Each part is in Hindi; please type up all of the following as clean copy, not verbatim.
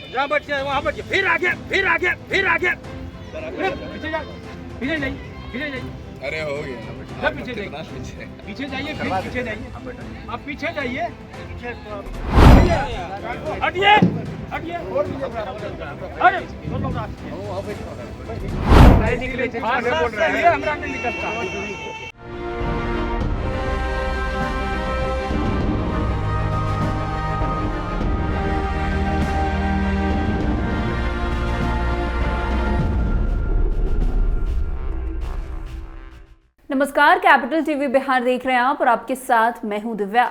जहाँ बच्चे वहाँ बच्चे, फिर आगे, फिर आगे, फिर आगे, पीछे जा, पीछे नहीं, पीछे नहीं। अरे हो गया, पीछे जाइए, पीछे जाइए, फिर पीछे जाइए, आप पीछे जाइए, हटिए, हटिए, अरे हमरा नहीं निकलता। नमस्कार, कैपिटल टीवी बिहार देख रहे हैं आप और आपके साथ मैं हूं दिव्या।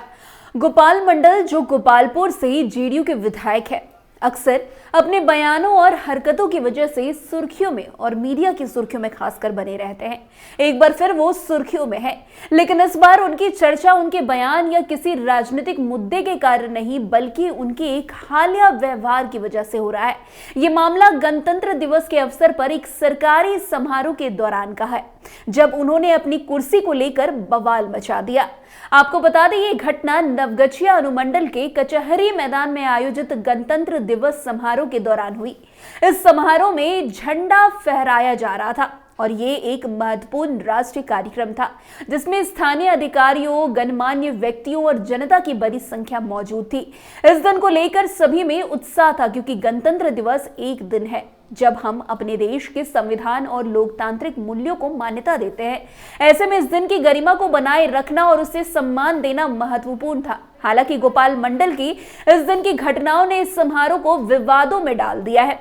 गोपाल मंडल जो गोपालपुर से जेडीयू के विधायक है, अक्सर अपने बयानों और हरकतों की वजह से सुर्खियों में और मीडिया की सुर्खियों में खासकर बने रहते हैं। एक बार फिर वो सुर्खियों में है, लेकिन इस बार उनकी चर्चा उनके बयान या किसी राजनीतिक मुद्दे के कारण नहीं, बल्कि उनके एक हालिया व्यवहार की वजह से हो रहा है। ये मामला गणतंत्र दिवस के अवसर पर एक सरकारी समारोह के दौरान का है, जब उन्होंने अपनी कुर्सी को लेकर बवाल मचा दिया। आपको बता दें, ये घटना नवगछिया अनुमंडल के कचहरी मैदान में आयोजित गणतंत्र दिवस समारोह के दौरान हुई। इस समारोह में झंडा फहराया जा रहा था और ये एक महत्वपूर्ण राष्ट्रीय कार्यक्रम था, जिसमें स्थानीय अधिकारियों, गणमान्य व्यक्तियों और जनता की बड़ी संख्या मौजूद थी। इस दिन को लेकर सभी में उत्साह था, क्योंकि गणतंत्र दिवस एक दिन है जब हम अपने देश के संविधान और लोकतांत्रिक मूल्यों को मान्यता देते हैं। ऐसे में इस दिन की गरिमा को बनाए रखना और उसे सम्मान देना महत्वपूर्ण था। हालांकि गोपाल मंडल की इस दिन की घटनाओं ने इस समारोह को विवादों में डाल दिया है।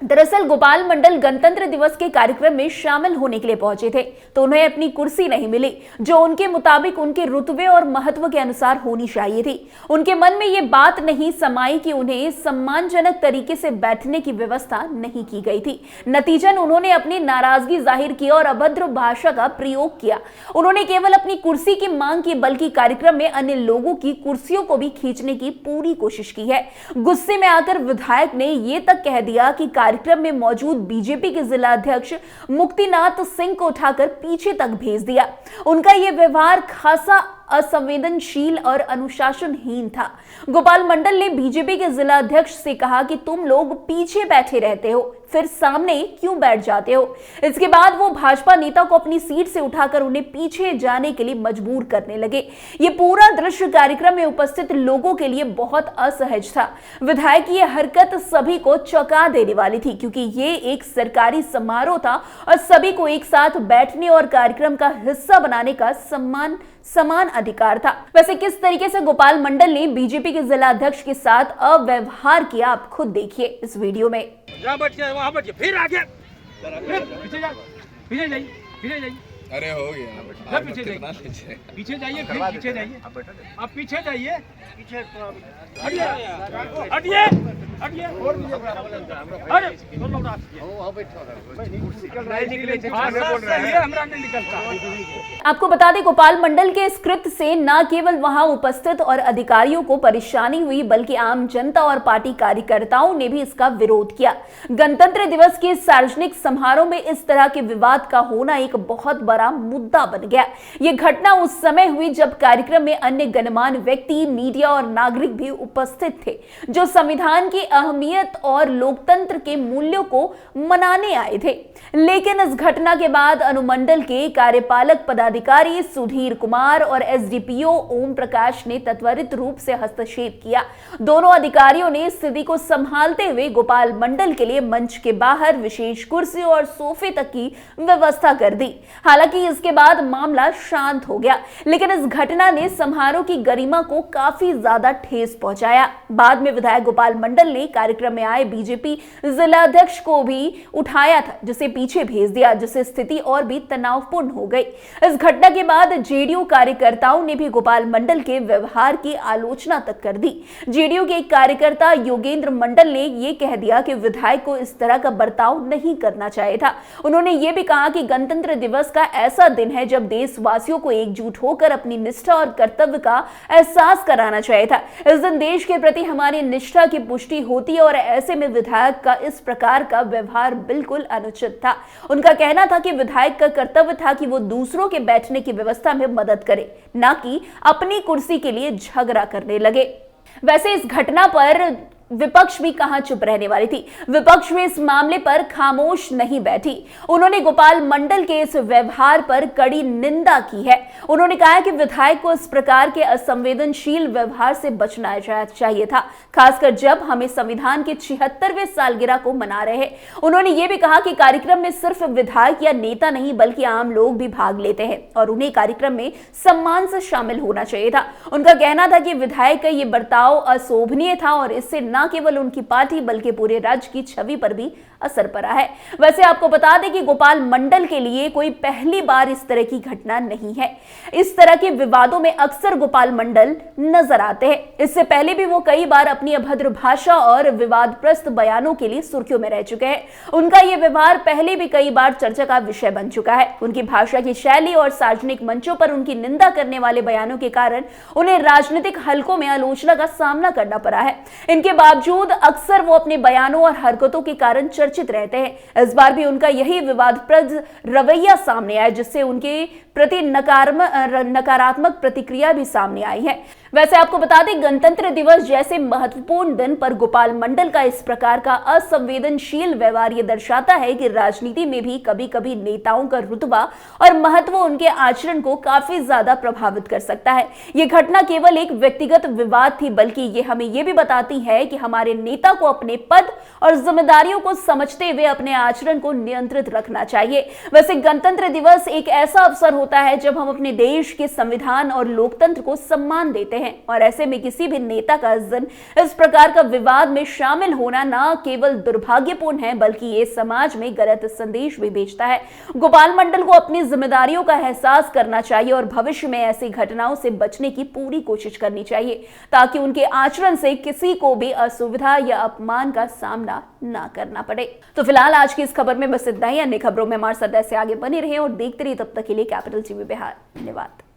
दरअसल गोपाल मंडल गणतंत्र दिवस के कार्यक्रम में शामिल होने के लिए पहुंचे थे, तो उन्हें अपनी कुर्सी नहीं मिली, जो उनके मुताबिक उनके रुतबे और महत्व के अनुसार होनी चाहिए थी। उनके मन में ये बात नहीं समाई कि उन्हें सम्मानजनक तरीके से बैठने की व्यवस्था नहीं की गई थी। नतीजन उन्होंने अपनी नाराजगी जाहिर की और अभद्र भाषा का प्रयोग किया। उन्होंने केवल अपनी कुर्सी की मांग की, बल्कि कार्यक्रम में अन्य लोगों की कुर्सियों को भी खींचने की पूरी कोशिश की है। गुस्से में आकर विधायक ने ये तक कह दिया कि कार्यक्रम में मौजूद बीजेपी के जिला अध्यक्ष मुक्तिनाथ सिंह को उठाकर पीछे तक भेज दिया। उनका यह व्यवहार खासा असंवेदनशील और अनुशासनहीन था। गोपाल मंडल ने बीजेपी के जिला अध्यक्ष से कहा कि तुम लोग पीछे बैठे रहते हो, फिर सामने क्यों बैठ जाते हो। इसके बाद वो भाजपा नेता को अपनी सीट से उठाकर उन्हें पीछे जाने के लिए मजबूर करने लगे। ये पूरा दृश्य कार्यक्रम में उपस्थित लोगों के लिए बहुत असहज था। विधायक की यह हरकत सभी को चौंका देने वाली थी, क्योंकि ये एक सरकारी समारोह था और सभी को एक साथ बैठने और कार्यक्रम का हिस्सा बनाने का समान अधिकार था। वैसे किस तरीके से गोपाल मंडल ने बीजेपी के जिला अध्यक्ष के साथ अव्यवहार किया, आप खुद देखिए इस वीडियो में। जहाँ बच्चे वहाँ बच्चे, फिर आगे, पीछे जा, पीछे जाइए, पीछे जाइए, अरे हो गया, पीछे जाइए, पीछे जाइए, फिर पीछे जाइए, आप पीछे जाइए, हटिए, हटिए, हटिए, अरे हमरा नहीं निकलता। आपको बता दें, गोपाल मंडल के इस कृत्य से न केवल वहां उपस्थित और अधिकारियों को परेशानी हुई, बल्कि आम जनता और पार्टी कार्यकर्ताओं ने भी इसका विरोध किया। गणतंत्र दिवस के सार्वजनिक समारोह में इस तरह के विवाद का होना एक बहुत बड़ा मुद्दा बन गया। ये घटना उस समय हुई जब कार्यक्रम में अन्य गणमान्य व्यक्ति, मीडिया और नागरिक भी उपस्थित थे, जो संविधान की अहमियत और लोकतंत्र के मूल्यों को मनाने आए थे। लेकिन इस घटना के बाद अनुमंडल के कार्यपालक पदाधिकारी सुधीर कुमार और एसडीपीओ ओम प्रकाश ने त्वरित रूप से हस्तक्षेप किया। दोनों अधिकारियों ने स्थिति को संभालते हुए गोपाल मंडल के लिए मंच के बाहर विशेष कुर्सी और सोफे तक की व्यवस्था कर दी। हालांकि इसके बाद मामला शांत हो गया, लेकिन इस घटना ने समारोह की गरिमा को काफी ज्यादा ठेस पहुंचाया। बाद में विधायक गोपाल मंडल ने कार्यक्रम में आए बीजेपी जिला अध्यक्ष को भी उठाया था, जिसे पीछे भेज दिया, जिससे स्थिति और भी तनावपूर्ण हो गई। इस घटना के बाद जेडीयू कार्यकर्ताओं ने भी गोपाल मंडल के व्यवहार की आलोचना तक कर दी। जेडीयू के एक कार्यकर्ता योगेंद्र मंडल ने यह कह दिया कि विधायक को इस तरह का बर्ताव नहीं करना चाहिए था। उन्होंने यह भी कहा कि गणतंत्र दिवस का ऐसा दिन है जब देशवासियों को एकजुट होकर अपनी निष्ठा और कर्तव्य का एहसास कराना चाहिए था। इस दिन देश के प्रति हमारी निष्ठा की पुष्टि होती है और ऐसे में विधायक का इस प्रकार का व्यवहार बिल्कुल अनुचित था। उनका कहना था कि विधायक का कर्तव्य था कि वो दूसरों के बैठने की व्यवस्था में मदद करे, ना कि अपनी कुर्सी के लिए झगड़ा करने लगे। वैसे इस घटना पर विपक्ष भी कहां चुप रहने वाली थी। विपक्ष में इस मामले पर खामोश नहीं बैठी। उन्होंने गोपाल मंडल के इस व्यवहार पर कड़ी निंदा की है। उन्होंने कहा कि विधायक को इस प्रकार के असंवेदनशील व्यवहार से बचना चाहिए था, खासकर जब हमें संविधान के 76वें सालगिरह को मना रहे हैं। उन्होंने ये भी कहा कि कार्यक्रम में सिर्फ विधायक या नेता नहीं बल्कि आम लोग भी भाग लेते हैं और उन्हें कार्यक्रम में सम्मान से शामिल होना चाहिए था। उनका कहना था कि विधायक का ये बर्ताव अशोभनीय था और इससे न केवल उनकी पार्टी बल्कि पूरे राज्य की छवि पर भी असर पड़ा है। वैसे आपको बता दें कि गोपाल मंडल के लिए कोई पहली बार इस तरह की घटना नहीं है। इस तरह के विवादों में अक्सर गोपाल मंडल नजर आते हैं। इससे पहले भी वो कई बार अपनी अभद्र भाषा और विवादग्रस्त बयानों के लिए सुर्खियों में रह चुके हैं। उनका ये व्यवहार पहले भी कई बार चर्चा का विषय बन चुका है। उनकी भाषा की शैली और सार्वजनिक मंचों पर उनकी निंदा करने वाले बयानों के कारण उन्हें राजनीतिक हलकों में आलोचना का सामना करना पड़ा है। इनके बावजूद अक्सर वो अपने बयानों और हरकतों के कारण चर्चित रहते हैं। इस बार भी उनका यही विवादप्रद रवैया सामने आया, जिससे उनके प्रति नकारात्मक प्रतिक्रिया भी सामने आई है। वैसे आपको बता दें, गणतंत्र दिवस जैसे महत्वपूर्ण दिन पर गोपाल मंडल का इस प्रकार का असंवेदनशील व्यवहार यह दर्शाता है कि राजनीति में भी कभी कभी नेताओं का रुतबा और महत्व उनके आचरण को काफी ज्यादा प्रभावित कर सकता है। यह घटना केवल एक व्यक्तिगत विवाद थी, बल्कि ये हमें यह भी बताती है कि हमारे नेता को अपने पद और जिम्मेदारियों को समझते हुए अपने आचरण को नियंत्रित रखना चाहिए। वैसे गणतंत्र दिवस एक ऐसा अवसर होता है जब हम अपने देश के संविधान और लोकतंत्र को सम्मान देते हैं और ऐसे में किसी भी नेता का इस दिन इस प्रकार का विवाद में शामिल होना न केवल दुर्भाग्यपूर्ण है बल्कि ये समाज में गलत संदेश भी भेजता है। गोपाल मंडल को अपनी जिम्मेदारियों का एहसास करना चाहिए और भविष्य में ऐसी घटनाओं से बचने की पूरी कोशिश करनी चाहिए ताकि उनके आचरण से किसी को भी असुविधा या अपमान का सामना ना करना पड़े। तो फिलहाल आज की इस खबर में बस इतना ही। अन्य खबरों में हमारे साथ ऐसे आगे बने रहे और देखते रहिए। तब तक के लिए कैपिटल टीवी बिहार। धन्यवाद।